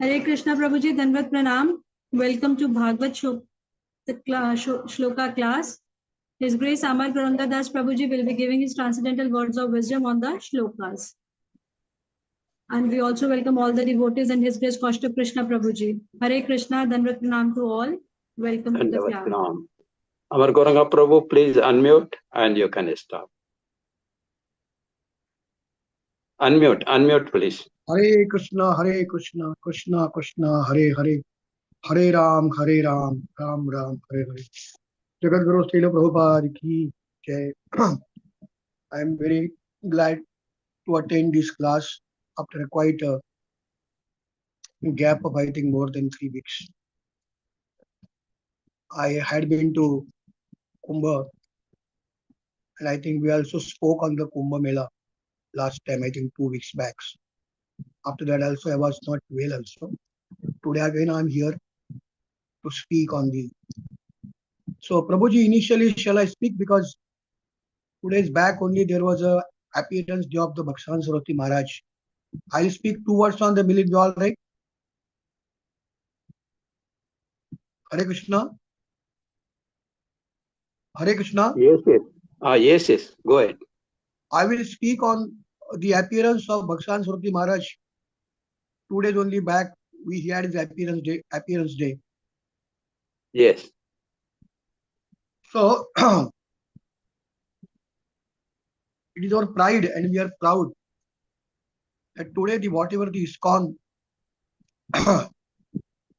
Hare Krishna Prabhuji, Danvat Pranam. Welcome to Bhagavad Shloka class. His Grace Amar Gauranga Das Prabhuji will be giving his transcendental words of wisdom on the shlokas. And we also welcome all the devotees and His Grace Kaushik Krishna Prabhuji. Hare Krishna, Danvat Pranam to all. Welcome to the class. Amar Gauranga Prabhu, please unmute and you can stop. Unmute please. Hare Krishna, Krishna Krishna, Hare Hare, Hare Ram, Ram Ram, Hare Hare. Jagat Guru Srila Prabhupada ki jai. I am very glad to attend this class after quite a gap of, I think, more than 3 weeks. I had been to Kumbh, and I think we also spoke on the Kumbh Mela last time, I think 2 weeks back. After that also I was not well also. Today again I am here to speak on the. So Prabhuji, initially shall I speak, because 2 days back only there was a appearance day of the Bhakshan Saraswati Maharaj. I'll speak 2 words on the milling, all right? Hare Krishna. Hare Krishna. Yes. Yes. Go ahead. I will speak on the appearance of Bhakshan Saraswati Maharaj. 2 days only back we had his appearance day. Yes. So it is our pride, and we are proud that today whatever the ISKCON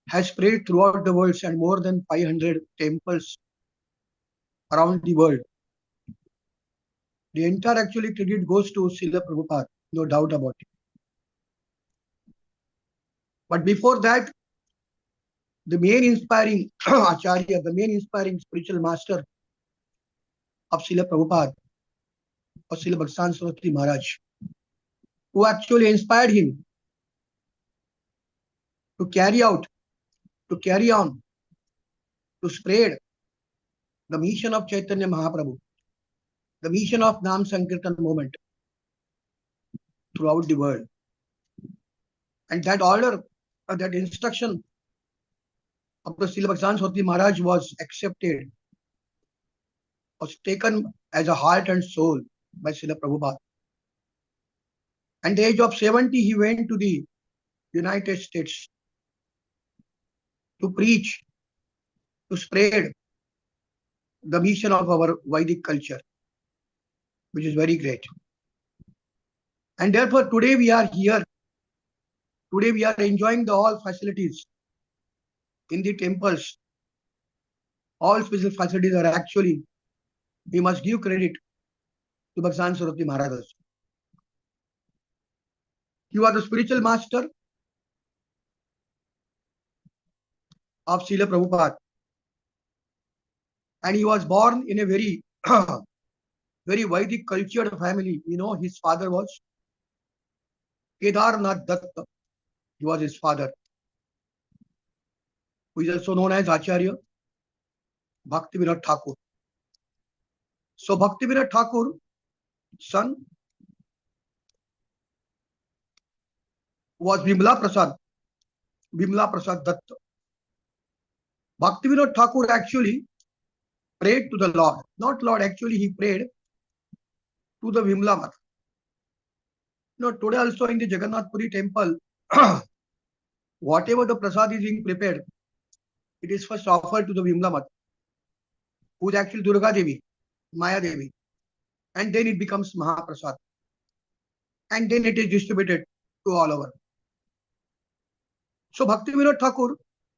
has spread throughout the world, and more than 500 temples around the world. The entire actually credit goes to Srila Prabhupada, no doubt about it. But before that, the main inspiring Acharya, the main inspiring spiritual master of Srila Prabhupada, or Srila Bhakshan Saraswati Maharaj, who actually inspired him to carry on, to spread the mission of Chaitanya Mahaprabhu, the mission of Nam Sankirtan movement throughout the world. And that order, that instruction of the Srila Bhakshan Saraswati Maharaj was accepted, was taken as a heart and soul by Srila Prabhupada. At the age of 70, he went to the United States to preach, to spread the mission of our Vedic culture, which is very great. And therefore, today we are here. Today we are enjoying the all facilities in the temples. All special facilities are actually, we must give credit to Bhakshan Saraswati Maharaj. He was the spiritual master of Srila Prabhupada. And he was born in a very, very Vedic cultured family. You know, his father was Kedarnath Datta. He was his father, who is also known as Acharya Bhaktivinoda Thakur. So Bhaktivinoda Thakur, son, was Bimla Prasad Datta. Bhaktivinoda Thakur actually prayed to the Lord. Not Lord, actually he prayed to the Vimla Mata. You know, today also in the Jagannath Puri temple, whatever the prasad is being prepared, it is first offered to the Vimla Mata, who is actually Durga Devi, Maya Devi. And then it becomes Mahaprasad. And then it is distributed to all over. So Bhaktivinoda Thakur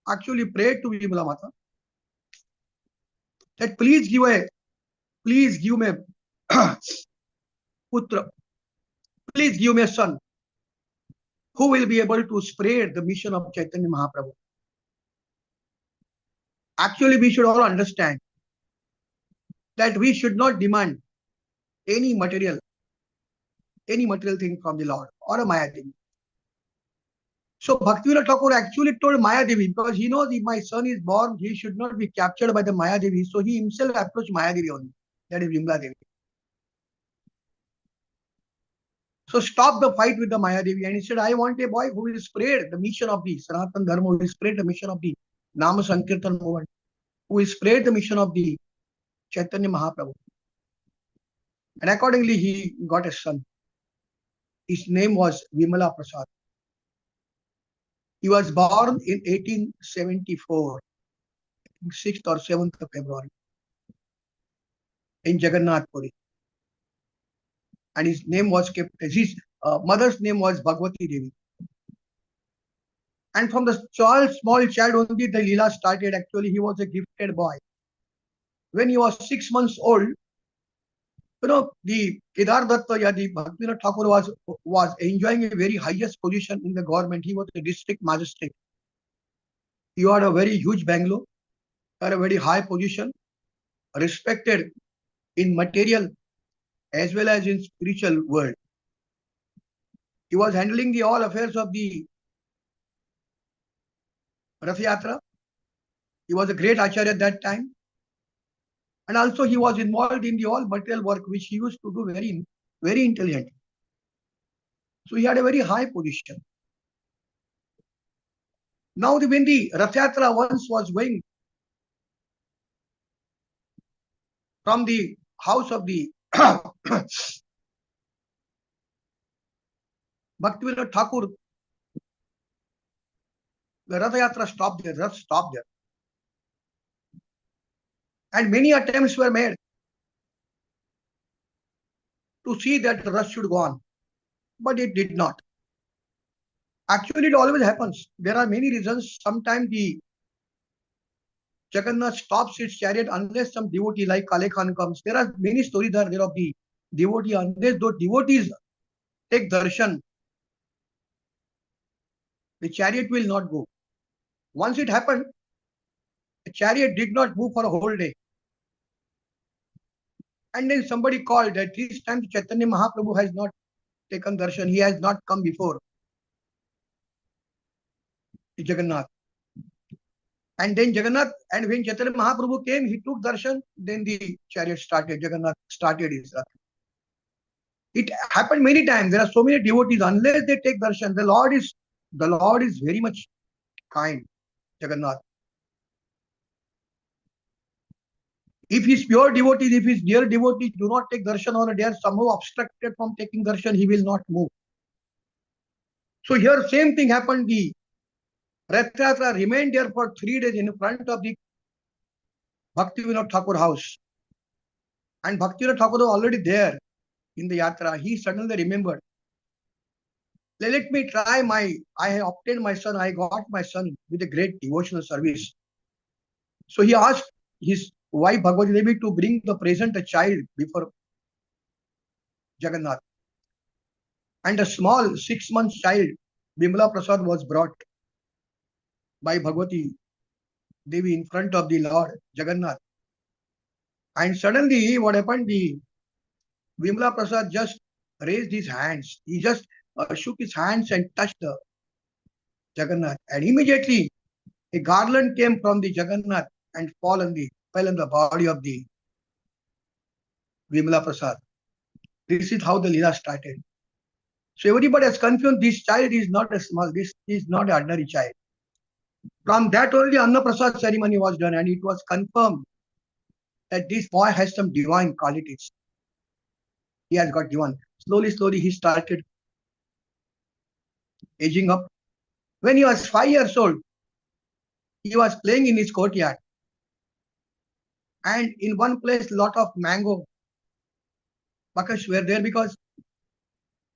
actually prayed to Vimla Mata that please give me putra, please give me a son who will be able to spread the mission of Chaitanya Mahaprabhu. Actually, we should all understand that we should not demand any material thing from the Lord or a Maya Devi. So Bhaktivinoda Thakur actually told Maya Devi, because he knows if my son is born, he should not be captured by the Maya Devi. So he himself approached Maya Devi only, that is Vimla Devi. So stop the fight with the Mayadevi. And he said, I want a boy who will spread the mission of the Sanatana Dharma, who will spread the mission of the Nama Sankirtan movement, who will spread the mission of the Chaitanya Mahaprabhu. And accordingly, he got a son. His name was Vimala Prasad. He was born in 1874, 6th or 7th of February, in Jagannath Puri. And his name was kept, his mother's name was Bhagwati Devi. And from the small child only the Leela started. Actually, he was a gifted boy. When he was 6 months old, the Kedar Datta, the Bhaktivinoda Thakur was enjoying a very highest position in the government. He was a district magistrate. He had a very huge bungalow, had a very high position, respected in material as well as in spiritual world. He was handling the all affairs of the Rath Yatra. He was a great acharya at that time. And also he was involved in the all material work which he used to do very, very intelligent. So he had a very high position. Now when the Rath Yatra once was going from the house of the Bhaktivinoda Thakur, the Rath Yatra stopped there, Rath stopped there. And many attempts were made to see that the Rath should go on. But it did not. Actually, it always happens. There are many reasons. Sometimes the Jagannath stops its chariot unless some devotee like Kale Khan comes. There are many stories there of the devotee. Unless those devotees take darshan, the chariot will not go. Once it happened, the chariot did not move for a whole day. And then somebody called that this time Chaitanya Mahaprabhu has not taken darshan. He has not come before Jagannath. And then Jagannath, and when Chaitanya Mahaprabhu came, he took darshan, then the chariot started, Jagannath started his rath. It happened many times. There are so many devotees, unless they take darshan, the Lord is very much kind, Jagannath. If his pure devotees, if his dear devotees do not take darshan or they are somehow obstructed from taking darshan, he will not move. So here same thing happened. The Rath Yatra remained there for 3 days in front of the Bhaktivinoda Thakur house. And Bhaktivinoda Thakur was already there in the Yatra. He suddenly remembered, let me try I have obtained my son, I got my son with a great devotional service. So he asked his wife Bhagwati Devi to bring the present a child before Jagannath. And a small 6-month child, Vimala Prasad, was brought by Bhagwati Devi in front of the Lord Jagannath. And suddenly what happened, the Vimala Prasad just raised his hands. He just shook his hands and touched the Jagannath. And immediately a garland came from the Jagannath and fell on the body of the Vimala Prasad. This is how the Leela started. So everybody has confused, this child is not a small, this is not an ordinary child. From that only Anna Prasad ceremony was done, and it was confirmed that this boy has some divine qualities. He has got divine. Slowly he started aging up. When he was 5 years old, he was playing in his courtyard. And in one place, lot of mango buckets were there because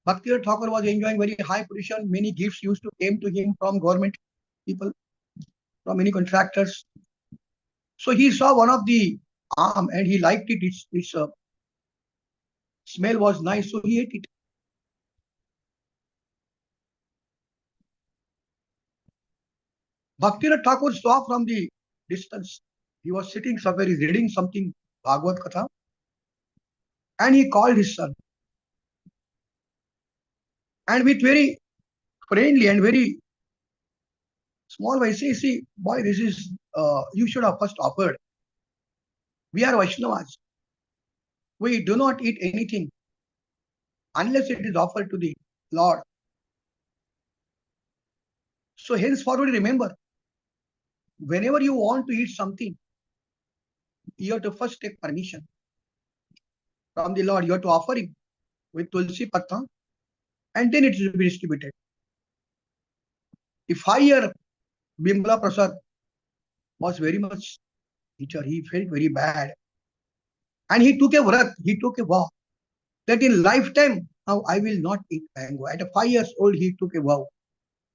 Bhaktivinoda Thakur was enjoying very high position. Many gifts used to came to him from government people, from many contractors. So he saw one of the arm and he liked it. Its smell was nice, so he ate it. Bhaktivinoda Thakur saw from the distance. He was sitting somewhere, he's reading something, Bhagavad Katha, and he called his son. And with very friendly and very small voice, see, boy, this is, you should have first offered. We are Vaishnavas. We do not eat anything unless it is offered to the Lord. So henceforward, remember, whenever you want to eat something, you have to first take permission from the Lord. You have to offer him with tulsi patta, and then it will be distributed. The 5-year Bimla Prasad was very much bitter. He felt very bad. And he took a vrat, he took a vow that in lifetime, now I will not eat mango. At 5 years old, he took a vow.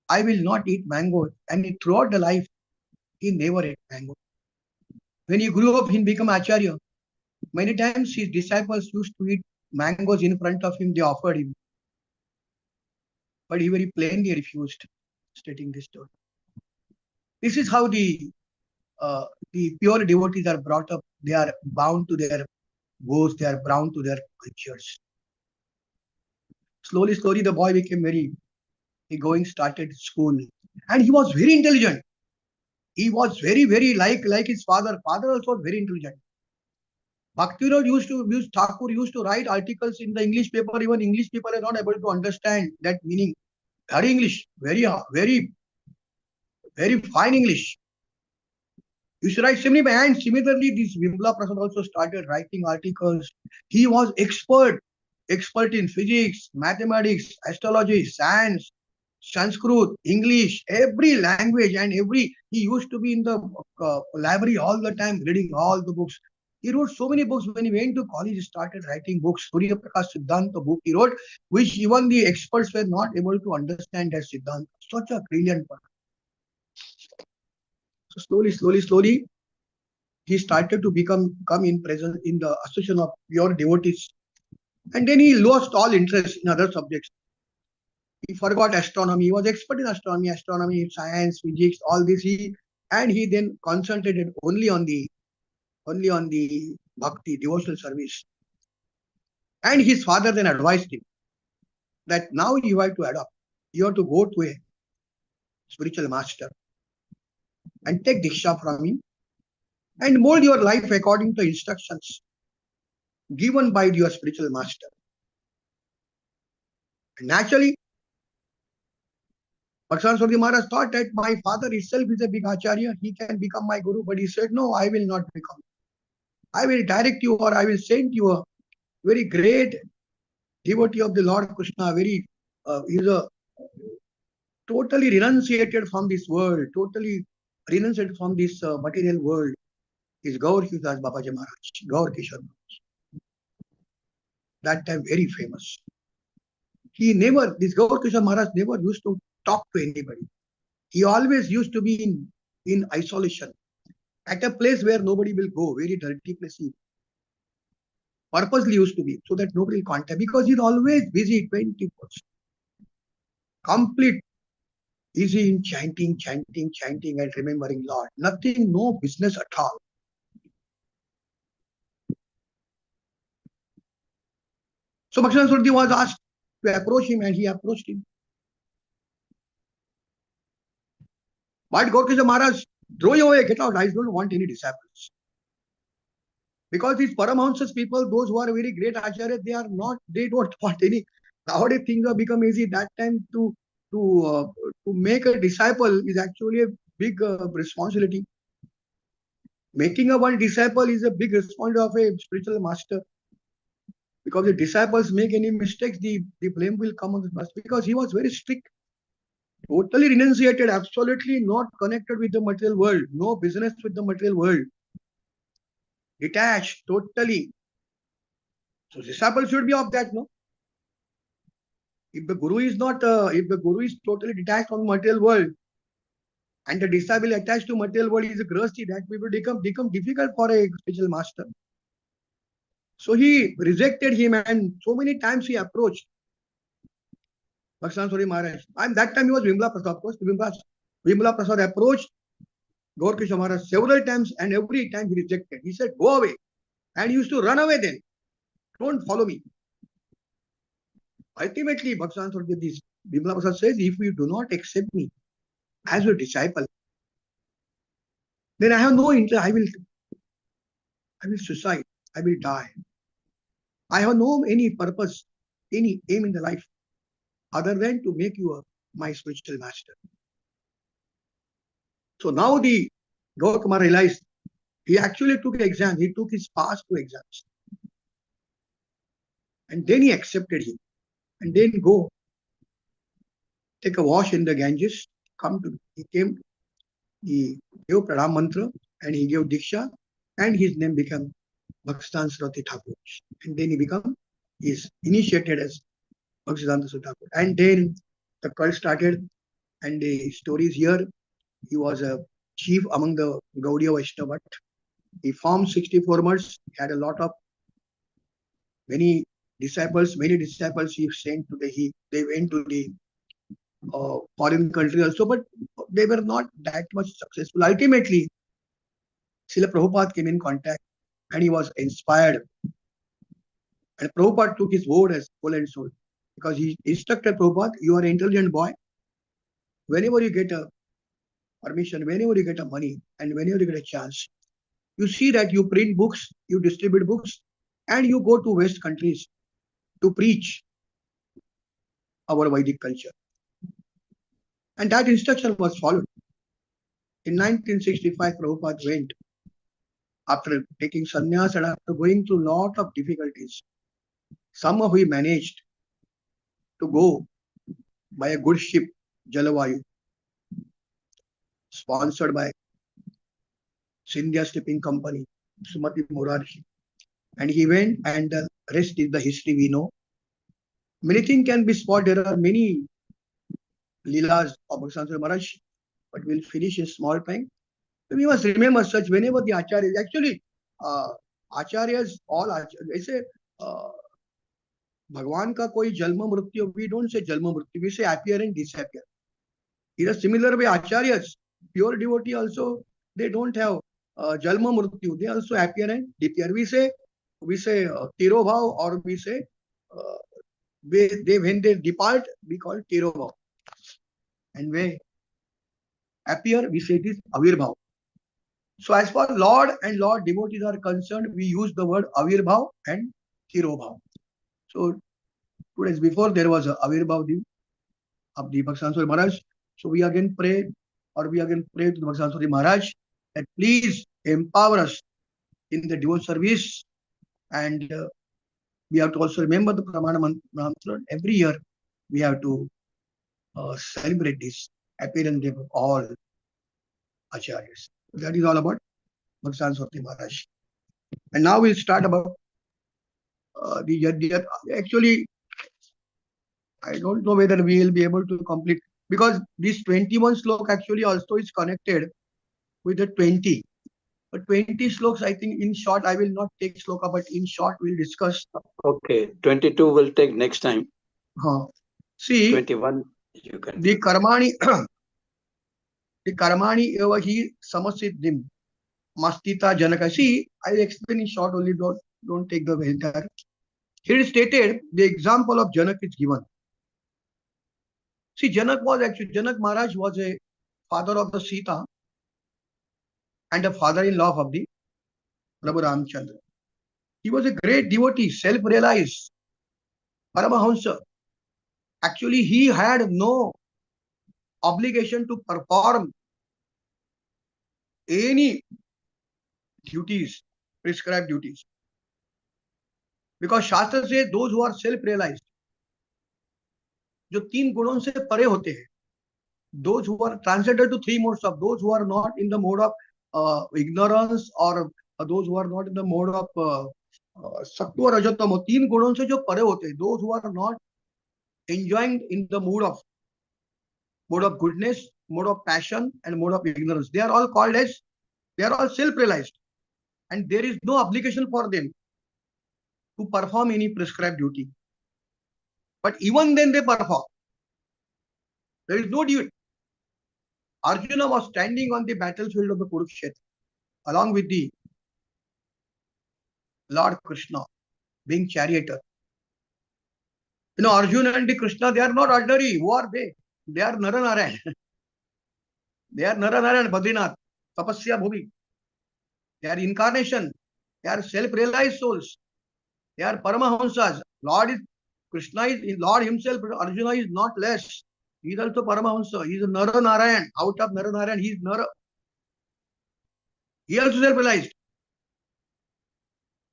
I will not eat mango. And throughout the life, he never ate mango. When he grew up, he became Acharya. Many times his disciples used to eat mangoes in front of him, they offered him. But he very plainly refused, stating this story. This is how the pure devotees are brought up. They are bound to their goals, they are bound to their cultures. Slowly, slowly, the boy became started school. And he was very intelligent. He was very like his father. Father also was very intelligent. Thakur used to write articles in the English paper. Even English people are not able to understand that meaning. Very English, very fine English. You should write similarly. And similarly, this Vimla Prasad also started writing articles. He was expert in physics, mathematics, astrology, science, Sanskrit, English, every language, and he used to be in the library all the time, reading all the books. He wrote so many books. When he went to college, he started writing books. Surya Prakash Siddhanta book he wrote, which even the experts were not able to understand as Siddhanta. Such a brilliant person. So slowly, he started to come in presence in the association of pure devotees. And then he lost all interest in other subjects. He forgot astronomy. He was expert in astronomy, science, physics, all this. He then concentrated only on the bhakti, devotional service. And his father then advised him that now you have to adopt. You have to go to a spiritual master and take diksha from him and mold your life according to instructions given by your spiritual master. And naturally, Bhaktan Swami Maharaj thought that my father itself is a big acharya, he can become my guru, but he said, no, I will not become. I will direct you, or I will send you a very great devotee of the Lord Krishna, is a totally renunciated from this world, totally renunciated from this material world, is Gaur Kishan Babaji Maharaj, Gaur Kishan Maharaj. That time very famous. This Gaur Kishan Maharaj never used to talk to anybody. He always used to be in isolation, at a place where nobody will go, very dirty place. He purposely used to be, so that nobody will contact, because he's always busy 24 hours. Complete busy in chanting and remembering Lord. Nothing, no business at all. So Bhaktan Surti was asked to approach him, and he approached him. But Gaurkishan Maharaj, throw you away, get out. I don't want any disciples. Because these Paramahamsas people, those who are very great acharyas, they don't want any. Nowadays things have become easy. That time to make a disciple is actually a big responsibility. Making a one disciple is a big responsibility of a spiritual master. Because if disciples make any mistakes, the blame will come on the master. Because he was very strict. Totally renunciated, absolutely not connected with the material world, no business with the material world, detached totally. So disciple should be of that, no? If the guru is totally detached from the material world, and the disciple attached to material world is a grasti, that will become difficult for a spiritual master. So he rejected him, and so many times he approached Bhaktan Swami Maharaj. And that time he was Vimla Prasad. Of course, Vimla Prasad approached Gaurkishan Maharaj several times, and every time he rejected. He said, go away. And he used to run away then. Don't follow me. Ultimately, Bhaktan Swami Vimla Prasad says, if you do not accept me as your disciple, then I have no interest. I will suicide. I will die. I have no any purpose any aim in the life other than to make you my spiritual master. So now the Gauranga realized he actually took an exam. He took his past 2 exams. And then he accepted him. And then go take a wash in the Ganges. He came, he gave Pranam Mantra and he gave Diksha, and his name became Bhaktisiddhanta Saraswati Thakur. And then he is initiated as Bhaktisiddhanta Saraswati Thakur. And then the cult started, and the story is here. He was a chief among the Gaudiya Vaishnava. He formed 64 months, had a lot of many disciples he sent to they went to the foreign country also, but they were not that much successful. Ultimately, Srila Prabhupada came in contact and he was inspired. And Prabhupada took his word as full and soul, because he instructed Prabhupada, you are an intelligent boy. Whenever you get a permission, whenever you get a money, and whenever you get a chance, you see that you print books, you distribute books, and you go to West countries to preach our Vedic culture. And that instruction was followed. In 1965, Prabhupada went after taking sannyas and after going through a lot of difficulties. Somehow he managed to go by a good ship, Jalavayu, sponsored by Sindhya Shipping Company, Sumati Morarji. And he went, and the rest is the history we know. Many things can be spotted. There are many Leelas of Bhaktisiddhanta Maharaj, but we'll finish in small time. So we must remember such whenever the Acharyas, actually, Acharyas, all Acharyas, they say, Bhagwan ka koi jalma mrityu, we don't say jalma mrityu, we say appear and disappear. In a similar way, Acharyas, pure devotee also, they don't have jalma mrityu, they also appear and disappear. We say tirobhav, or we say when they depart, we call tirobhav. And when appear, we say it is avirbhav. So as far as Lord and Lord devotees are concerned, we use the word avirbhav and tirobhav. So 2 days before, there was a avirbhav of the Bhaktisiddhanta Maharaj. So we again pray to the Bhaktisiddhanta Maharaj that please empower us in the devotion service. And we have to also remember the Pramana Mantra. Every year we have to celebrate this appearance day of all Acharyas. That is all about Bhaktisiddhanta Maharaj. And now we'll start about actually, I don't know whether we will be able to complete, because this 21 slok actually also is connected with the 20. But 20 sloks, I think in short, I will not take sloka, but in short we'll discuss. Okay, 22 will take next time. See, 21 you can. The karmani eva hi samasiddhim mastita janaka. See, I'll explain in short only, don't take the entire. Here is stated, the example of Janak is given. See, Janak Maharaj was a father of the Sita and a father-in-law of the Prabhu Ramchandra. He was a great devotee, self-realized, Paramahamsa. Actually, he had no obligation to perform any duties, prescribed duties. Because Shastra says those who are self-realized, जो 3 गुणों से परे होते हैं, those who are transcended to 3 modes of, those who are not in the mode of ignorance, or those who are not in the mode of sattva rajatama, 3 गुणों से जो परे होते हैं, those who are not enjoying in the mode of goodness, mode of passion, and mode of ignorance, they are all called as, they are all self-realized, and there is no obligation for them to perform any prescribed duty. But even then they perform. There is no duty. Arjuna was standing on the battlefield of the Kurukshetra along with the Lord Krishna, being charioteer. You know, Arjuna and the Krishna, they are not ordinary. Who are they? They are Naranarayan. They are Naranarayan, Badrinath, Tapasya Bhumi. They are incarnation. They are self-realized souls. They are Paramahamsas. Krishna is Lord himself, but Arjuna is not less. He is also Paramahamsa. He is a Nara Narayan. Out of Nara Narayan, he is Nara. He also self-realized.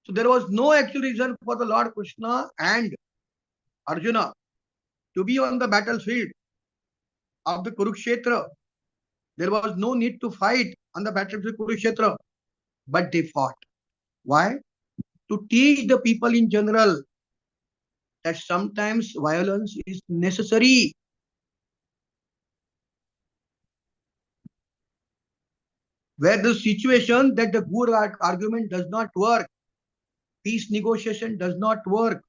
So there was no actual reason for the Lord Krishna and Arjuna to be on the battlefield of the Kurukshetra. There was no need to fight on the battlefield of Kurukshetra, but they fought. Why? To teach the people in general that sometimes violence is necessary. Where the situation that the good argument does not work, peace negotiation does not work.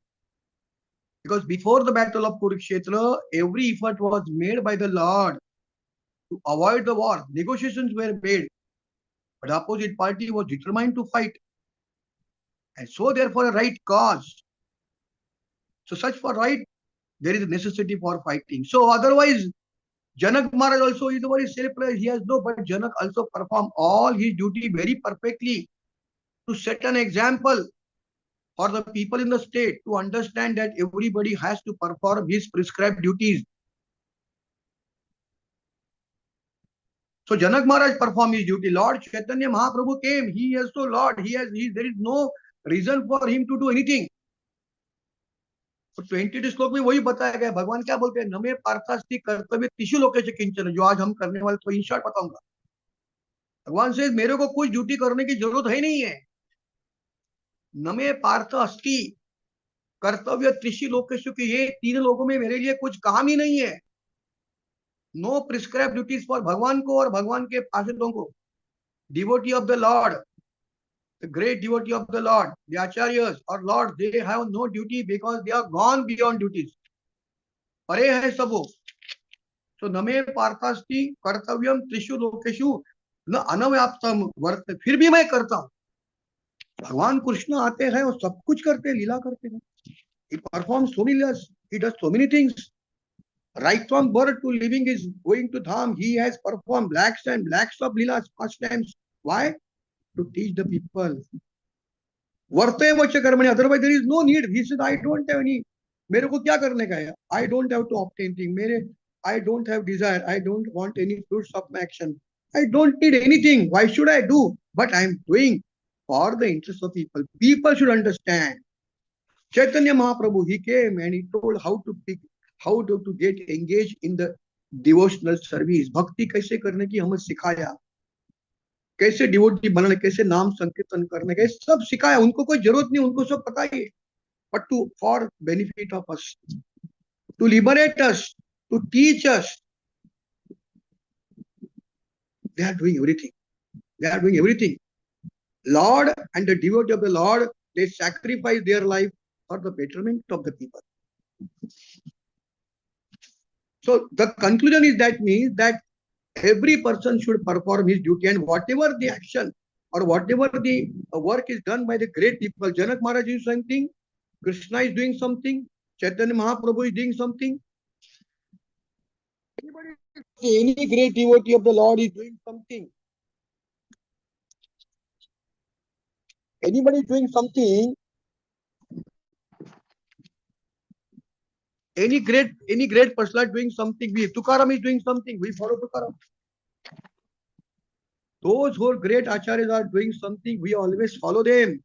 Because before the battle of Kurukshetra, every effort was made by the Lord to avoid the war. Negotiations were made, but the opposite party was determined to fight. And so therefore a right cause. So such for right, there is a necessity for fighting. So otherwise, Janak Maharaj also is very self-realized. He has no, but Janak also performed all his duty very perfectly to set an example for the people in the state to understand that everybody has to perform his prescribed duties. So Janak Maharaj performed his duty. Lord Chaitanya Mahaprabhu came. He is also Lord. There is no reason for him to do anything. तो 20 श्लोक में वही बताया गया. भगवान क्या बोलते हैं? नमे पार्थास्ति कर्तव्य तिषु लोकेश किंचन, जो आज हम करने वाले तो इन शॉर्ट बताऊंगा. भगवान से मेरे को कुछ ड्यूटी करने की जरूरत है नहीं है. नमे पार्थ अस्ति कर्तव्य त्रिषु लोकेश, की ये 3 लोगों में मेरे लिए कुछ काम ही नहीं है. नो प्रिस्क्राइब ड्यूटीज फॉर भगवान को और भगवान के पार्षदों को. Devotee of the Lord, the great devotee of the Lord, the acharyas or Lord, they have no duty because they are gone beyond duties. परे है सब वो. So नमे पार्थास्ति कर्तव्यम त्रिषु लोकेषु न अनव्याप्तम वर्त. फिर भी मैं करता हूँ. भगवान कृष्ण आते हैं और सब कुछ करते हैं, लीला करते हैं. He performs so many leelas. He does so many things. Right from birth to living is going to Dham. He has performed lakhs and lakhs of leelas pastimes. Why? To teach the people. वर्ते वच कर्मणि. Otherwise there is no need. He said, I don't have any. मेरे को क्या करने का है? I don't have to obtain thing. I don't have desire. I don't want any fruits of my action. I don't need anything. Why should I do? But I am doing for the interest of people. People should understand. Chaitanya Mahaprabhu, he came and he told how to get engaged in the devotional service. Bhakti कैसे करने की हमें सिखाया. कैसे devotee बनने, कैसे नाम संकीर्तन करने का, सब सिखाया. उनको कोई जरूरत नहीं, उनको सब पता ही है. But for benefit of us, to liberate us, to teach us, they are doing everything. They are doing everything. Lord and the devotee of the Lord, they sacrifice their life for the betterment of the people. So the conclusion is that means that every person should perform his duty, and whatever the action or whatever the work is done by the great people. Janak Maharaj is something, Krishna is doing something, Chaitanya Mahaprabhu is doing something. Any great devotee of the Lord is doing something. Anybody is doing something. Any great person is doing something. Tukaram is doing something. We follow Tukaram. Those who are great acharyas are doing something, we always follow them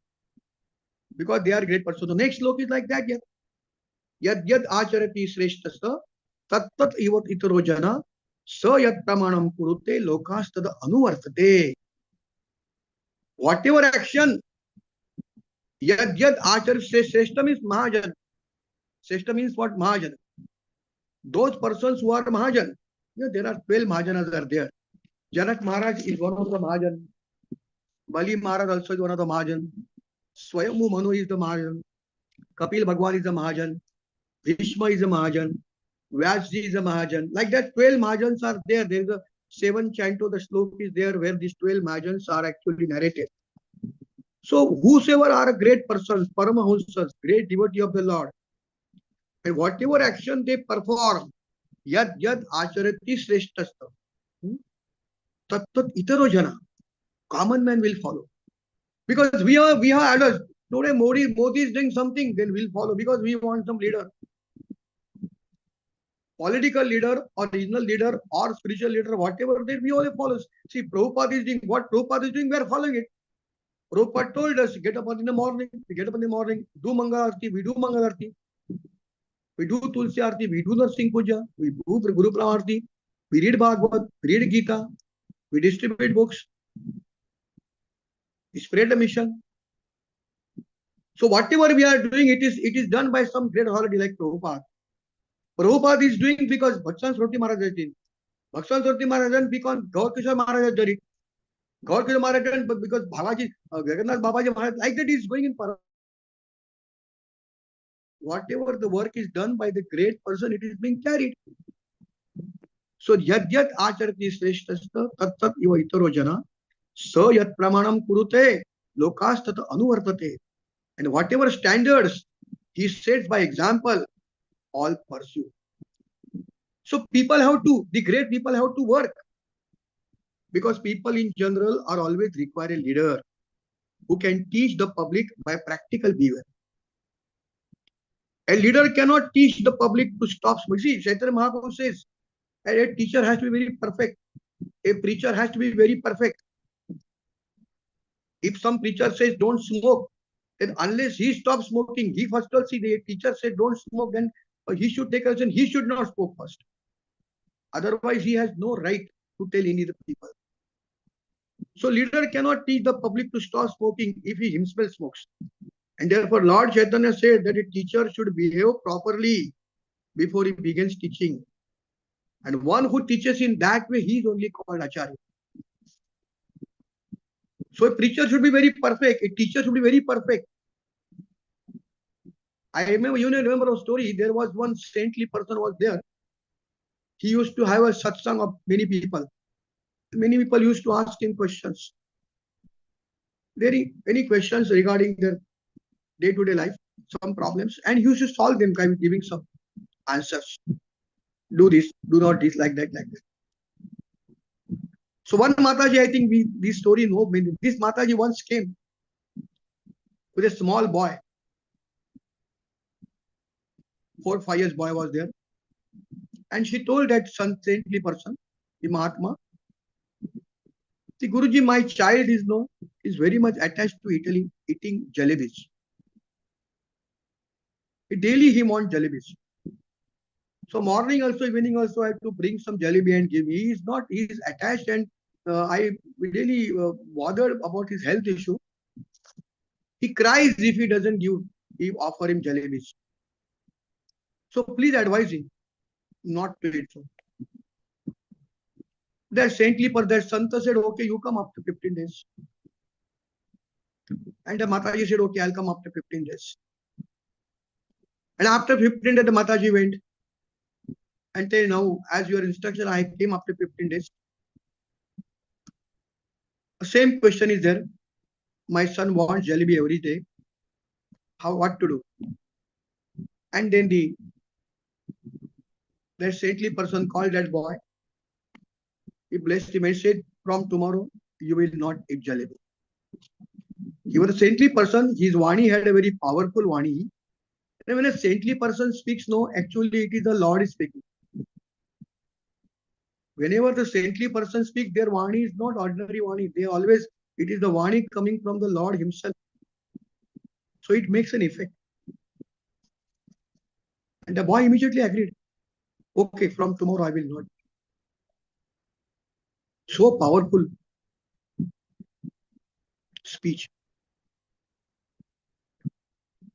because they are great persons. The next slok is like that. Yad yad acharati shreshtasya tat tat ivat itaro jana sa yad pramanam kurute lokastada anuvartate. Whatever action, yad acharati shreshta means Mahajan. Shreshta means what? Mahajan. Those persons who are Mahajan. There are 12 Mahajanas are there. Janak Maharaj is one of the Mahajan. Bali Maharaj also is one of the Mahajan. Swayambhu Manu is the Mahajan. Kapil Bhagwan is the Mahajan. Bhishma is the Mahajan. Vyasji is the Mahajan. Like that, 12 Mahajans are there. There is a 7th canto, the slok is there where these 12 Mahajans are actually narrated. So whosoever are great persons, Paramahamsas, great devotee of the Lord, and whatever action they perform, yad acharati shreshtasya. Tat itaro jana, common man will follow. Because we have adults. Today Modi is doing something, then we'll follow because we want some leader. political leader or regional leader or spiritual leader, whatever they we all follow. See, Prabhupada is doing what Prabhupada is doing, we are following it. Prabhupada told us, get up in the morning, we get up in the morning, do Mangal Arti, we do Mangal Arti. We do Tulsi Arti, we do Narsingh Puja, we do Guru Pranam Arti, we read Bhagavad, we read Gita, we distribute books, we spread the mission. So whatever we are doing, it is done by some great authority like Prabhupada. Prabhupada is doing because Bhakshan Saroti Maharaj is doing. Bhakshan Saroti Maharaj done because Gaur Kishore Maharaj has done it. Gaur Kishore Maharaj done because Bhagaji, Jagannath Babaji Maharaj, like that is going in Parama. Whatever the work is done by the great person, it is being carried. So yad yad acharati shrestasta tat tat iva itaro jana sa yat pramanam kurute lokas tat anuvartate. And whatever standards he sets by example, all pursue. So people have to, the great people have to work. Because people in general are always require a leader who can teach the public by practical behavior. A leader cannot teach the public to stop smoking. See, Chaitanya Mahaprabhu says, a teacher has to be very perfect. A preacher has to be very perfect. If some preacher says don't smoke, then unless he stops smoking, he first will see the teacher said don't smoke, then he should take action. He should not smoke first. Otherwise, he has no right to tell any of the people. So leader cannot teach the public to stop smoking if he himself smokes. And therefore, Lord Chaitanya said that a teacher should behave properly before he begins teaching. And one who teaches in that way, he is only called Acharya. So a preacher should be very perfect. A teacher should be very perfect. I remember, you remember a story. There was one saintly person was there. He used to have a satsang of many people. Many people used to ask him questions. Any questions regarding their day-to-day life, some problems, and he used to solve them by giving some answers. Do this, do not this, like that, like that. So one Mataji, I think this story know. This Mataji once came with a small boy. 4 or 5 years boy was there. And she told that saintly person, the Mahatma, see, Guruji, my child is very much attached to eating jalebis. Daily he wants jalebis. So morning also, evening also, I have to bring some jalebi and give. He is attached, and I really bothered about his health issue. He cries if he doesn't offer him jalebis. So please advise him not to eat so. That saintly person, that Santa said, okay, you come after 15 days. And the Mataji said, okay, I'll come after 15 days. And after 15 days, the Mataji went. And say, now, as your instruction, I came after 15 days. Same question is there. My son wants jalebi every day. What to do? And then that saintly person called that boy. He blessed him and said, from tomorrow, you will not eat jalebi. He was a saintly person. His Vani had a very powerful Vani. And when a saintly person speaks, no, actually it is the Lord is speaking. Whenever the saintly person speaks, their Vani is not ordinary Vani. It is the Vani coming from the Lord himself. So it makes an effect. And the boy immediately agreed. Okay, from tomorrow I will not. So powerful speech.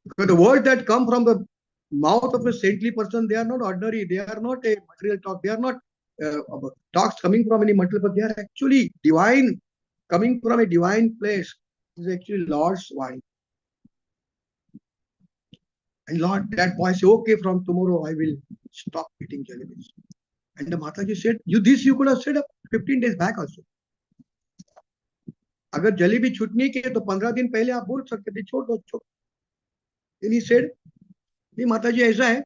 Because the words that come from the mouth of a saintly person, they are not ordinary. They are not a material talk. They are not talks coming from any material, but they are actually divine, coming from a divine place. It is actually Lord's wine. And Lord, that boy said, okay, from tomorrow I will stop eating jalebis. And the Mataji said, you could have said 15 days back also. अगर जलेबी छूटने के तो 15 दिन पहले आप बोल सकते थे छोड़ दो. Then he said, "Hey, Mataji, ऐसा है.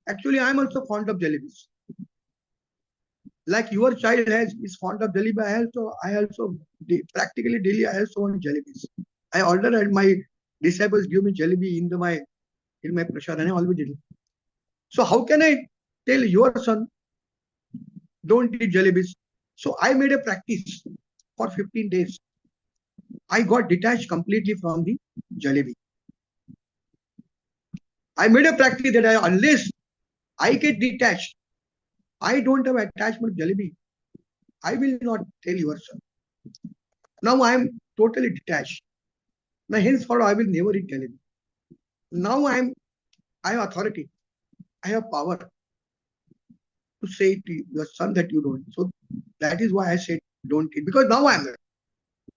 Actually, I am also fond of jalebis. Like your child is fond of jalebi, I also practically daily I also want jalebis. I order and my disciples give me jalebi in my prashad and I always did. So how can I tell your son, don't eat jalebis. So I made a practice for 15 days. I got detached completely from the jalebi. I made a practice that unless I get detached, I don't have attachment to jalebi, I will not tell your son. Now I am totally detached. Now henceforth I will never eat jalebi. Now I have authority. I have power to say to your son that you don't. So that is why I said don't eat. Because now I am ready.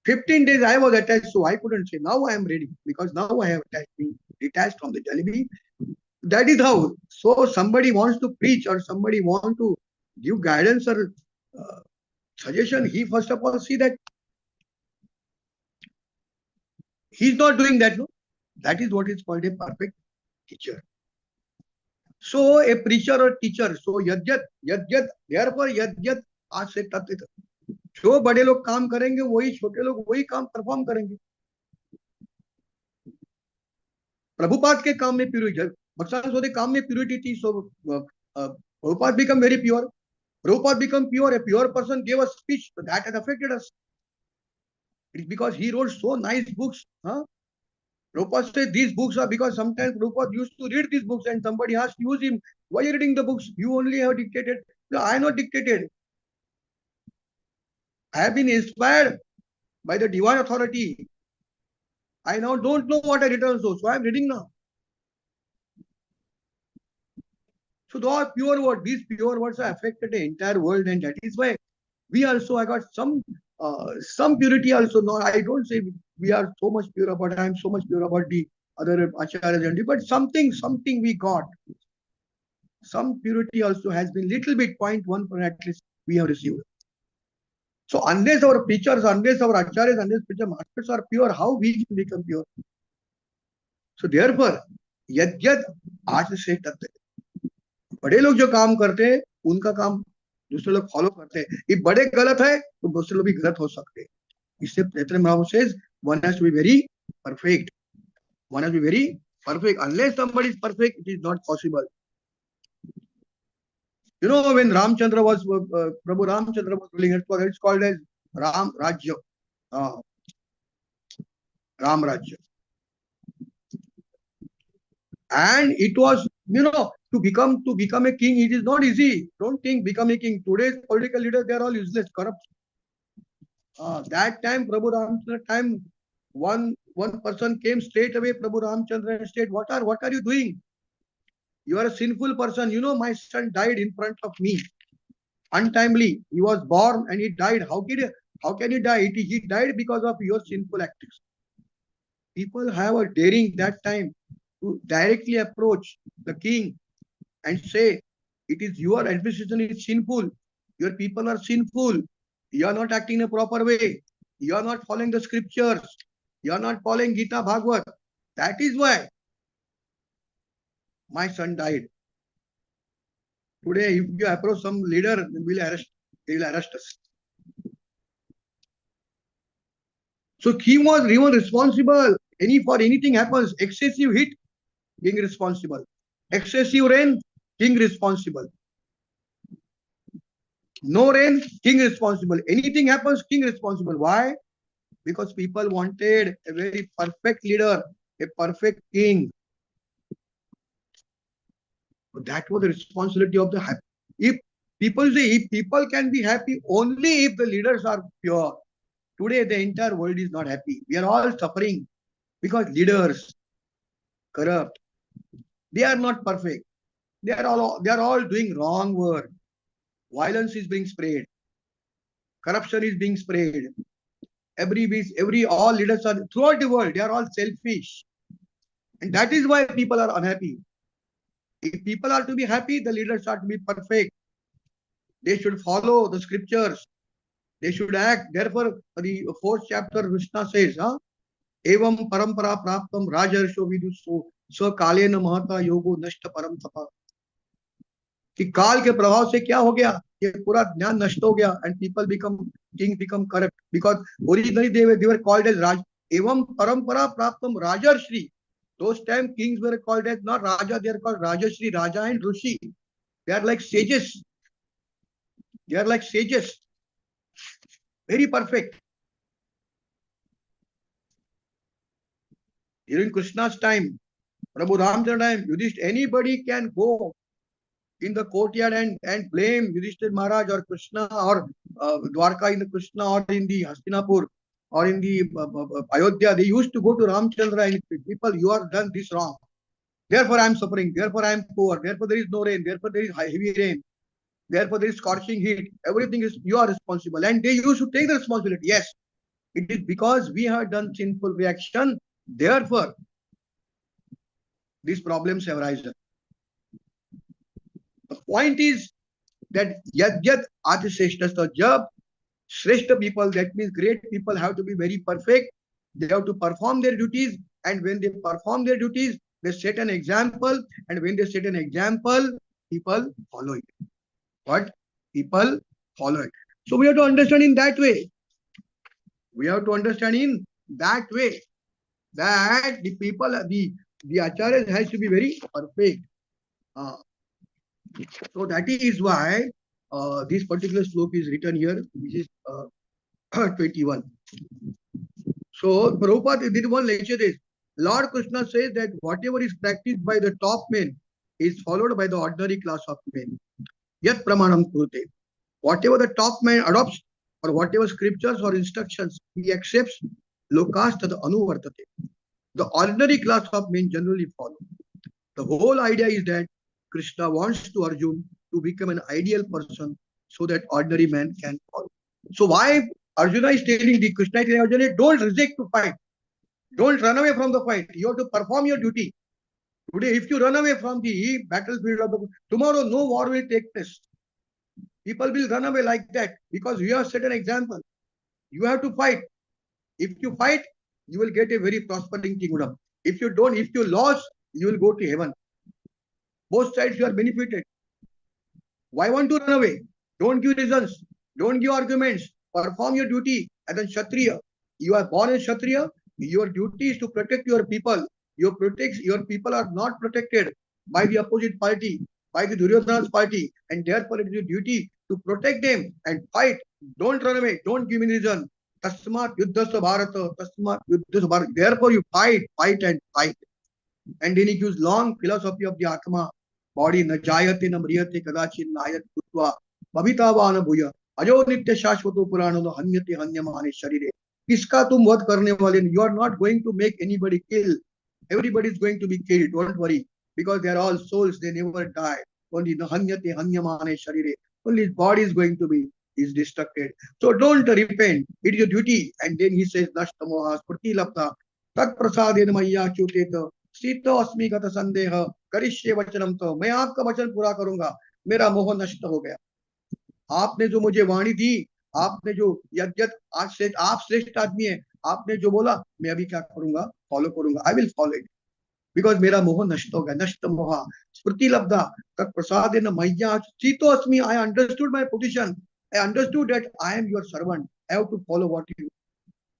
15 days I was attached, so I couldn't say now I am ready. Because now I have been detached from the jalebi. That is how. So somebody wants to preach or somebody wants to give guidance or suggestion. He first of all see that he's not doing that. No, that is what is called a perfect teacher. So a preacher or teacher. So यद्यत यद्यत therefore यद्यत आज से तत्त जो बड़े लोग काम करेंगे वही छोटे लोग वही काम परफॉर्म करेंगे. प्रभुपाद के काम में प्यूरिटी, भक्तान सोदे काम में प्यूरिटी थी. So Prabhupada become very pure. Prabhupada become pure. A pure person gave a speech that has affected us. It's because he wrote so nice books. Huh? Prabhupada said these books are because sometimes Prabhupada used to read these books and somebody asked to use him. Why are you reading the books? You only have dictated. No, I have not dictated. I have been inspired by the divine authority. I now don't know what I written so I am reading now. So those pure words, these pure words have affected the entire world, and that is why we also, I got some purity also. No, I don't say we are so much pure about, I am so much pure about the other acharyas, but something we got. Some purity also has been little bit 0.1% at least we have received. So unless our preachers, unless our acharyas, unless preacher masters are pure, how we can become pure? So therefore, यद्यत आज से तत्त, बड़े लोग जो काम करते हैं उनका काम दूसरे लोग फॉलो करते हैं. ये बड़े गलत है तो दूसरे लोग भी गलत हो सकते हैं. इससे Prabhupada says one has to be very perfect. One has to be very perfect. Unless somebody is perfect, it is not possible. You know, when Ramchandra was Prabhu Ramchandra was ruling, it's called as Ram Rajya, Ram Rajya. And it was, you know, to become a king, it is not easy. Don't think become a king. Today's political leaders, they are all useless, corrupt. That time, Prabhu Ramchandra time, one person came straight away, Prabhu Ramchandra, and said, what are you doing? You are a sinful person. You know, my son died in front of me. Untimely. He was born and he died. How can he die? He died because of your sinful acts. People have a daring that time to directly approach the king and say, it is your administration is sinful. Your people are sinful. You are not acting in a proper way. You are not following the scriptures. You are not following Gita Bhagavad. That is why my son died. Today, if you approach some leader, they will arrest us. So he was even responsible. For anything happens, excessive heat, king responsible. Excessive rain, king responsible. No rain, king responsible. Anything happens, king responsible. Why? Because people wanted a very perfect leader, a perfect king. That was the responsibility of the happy. If people can be happy only if the leaders are pure. Today, the entire world is not happy. We are all suffering because leaders corrupt. They are not perfect. They are all doing wrong work. Violence is being spread. Corruption is being spread. All leaders are throughout the world. They are all selfish, and that is why people are unhappy. If people are to be happy, the leaders are to be perfect. They should follow the scriptures. They should act. Therefore, the 4th chapter, Krishna says, Evam parampara praptam rajarsho viduso sa kalena mahata yogo nashta param tapa. कि काल के प्रभाव से क्या हो गया, ये पूरा ज्ञान नष्ट हो गया, and people become corrupt because originally they were called as Raj. Evam parampara praptam rajarshri. Those time kings were called as not Raja, they are called Rajashri, Raja and Rishi. They are like sages. They are like sages. Very perfect. During Krishna's time, Prabhu Ramchandra time, Yudhishthira, anybody can go in the courtyard and blame Yudhishthira Maharaj or Krishna or Dwarka in the Krishna or in the Hastinapur or in the Ayodhya. They used to go to Ramchandra and people, you are done this wrong. Therefore I am suffering. Therefore I am poor. Therefore there is no rain. Therefore there is heavy rain. Therefore there is scorching heat. Everything is, you are responsible. And they used to take the responsibility. Yes, it is because we have done sinful reaction. Therefore, these problems have arisen. The point is that yad yad ati shreshta jab shreshta people, that means great people, have to be very perfect. They have to perform their duties, and when they perform their duties, they set an example, and when they set an example, people follow it. What? People follow it. So we have to understand in that way. We have to understand in that way that the people, the acharyas has to be very perfect. So that is why this particular sloka is written here, which is 21. So Prabhupada did one lecture this. Lord Krishna says that whatever is practiced by the top men is followed by the ordinary class of men. Yat pramanam kurute. Whatever the top man adopts, or whatever scriptures or instructions he accepts, lokas tad anuvartate. The ordinary class of men generally follow. The whole idea is that Krishna wants to Arjun to become an ideal person so that ordinary man can follow. So why Arjuna is telling the Krishna is telling Arjuna, don't reject to fight. Don't run away from the fight. You have to perform your duty. Today, if you run away from the battlefield of the tomorrow, no war will take place. People will run away like that because you have set an example. You have to fight. If you fight, you will get a very prospering kingdom. If you don't, if you lose, you will go to heaven. Both sides you are benefited. Why want to run away? Don't give reasons. Don't give arguments. Perform your duty as a Kshatriya. You are born as Kshatriya. Your duty is to protect your people. Your people are not protected by the opposite party, by the Duryodhana's party, and therefore it is your duty to protect them and fight. Don't run away. Don't give me reason. Tasmat yuddhasya bharata. Tasmat yuddhasya bharata. Therefore you fight, fight and fight. And then he gives long philosophy of the Atma. Body na jayate na mriyate kadachin nayat kutva babitavana bhuya ajo nitya shashvato purano no hanyate hanyamane sharire. Kiska tum vad karne wale? You are not going to make anybody kill. Everybody is going to be killed. Don't worry, because they are all souls. They never die. Only no hanyate hanyamane sharire. Only his body is going to be destructed. So don't repent. It is your duty. And then he says nashtamoha spurti lapta tat prasadena maya chuteta सीतो अस्मि गत संदेह करिष्ये वचनम तो मैं आपका वचन पूरा करूंगा मेरा मोह नष्ट हो गया आपने जो मुझे वाणी दी आपने जो यज्ञत आज से आप श्रेष्ठ आदमी है आपने जो बोला मैं अभी क्या करूंगा फॉलो करूंगा I will follow it because मेरा मोह नष्ट हो गया नष्ट मोह स्मृति लब्धा तत्प्रसादेन मय्या सीतो अस्मि I understood my position I understood that I am your servant I have to follow what you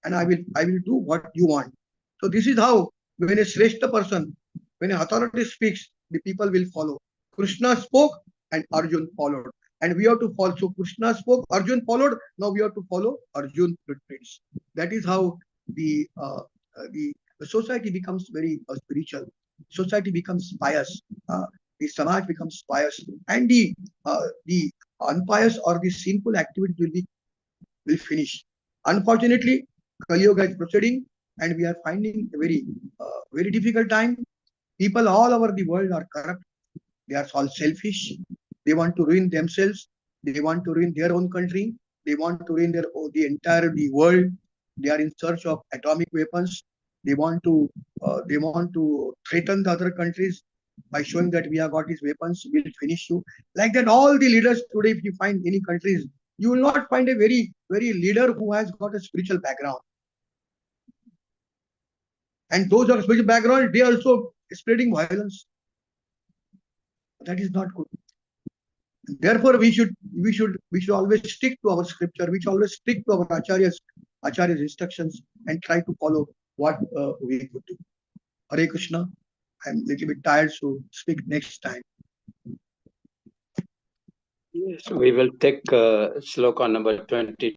and I will do what you want. So this is how when a Shrestha person, when an authority speaks, the people will follow. Krishna spoke and Arjun followed. And we have to follow. So Krishna spoke, Arjun followed. Now we have to follow Arjun footprints. That is how the society becomes very spiritual. Society becomes pious. The Samaj becomes pious. And the unpious or the sinful activity will finish. Unfortunately, Kali Yuga is proceeding, and we are finding a very difficult time. People all over the world are corrupt. They are all selfish. They want to ruin themselves. They want to ruin their own country. They want to ruin the entire world. They are in search of atomic weapons. They want to threaten the other countries by showing that we have got these weapons. We will finish you. Like that, all the leaders today, if you find any countries, you will not find a very leader who has got a spiritual background. And those are spiritual background, they are also spreading violence. That is not good. Therefore, we should always stick to our scripture. We should always stick to our acharya's instructions and try to follow what we could do. Hare Krishna. I am a little bit tired, so speak next time. Yes, we will take sloka number 22.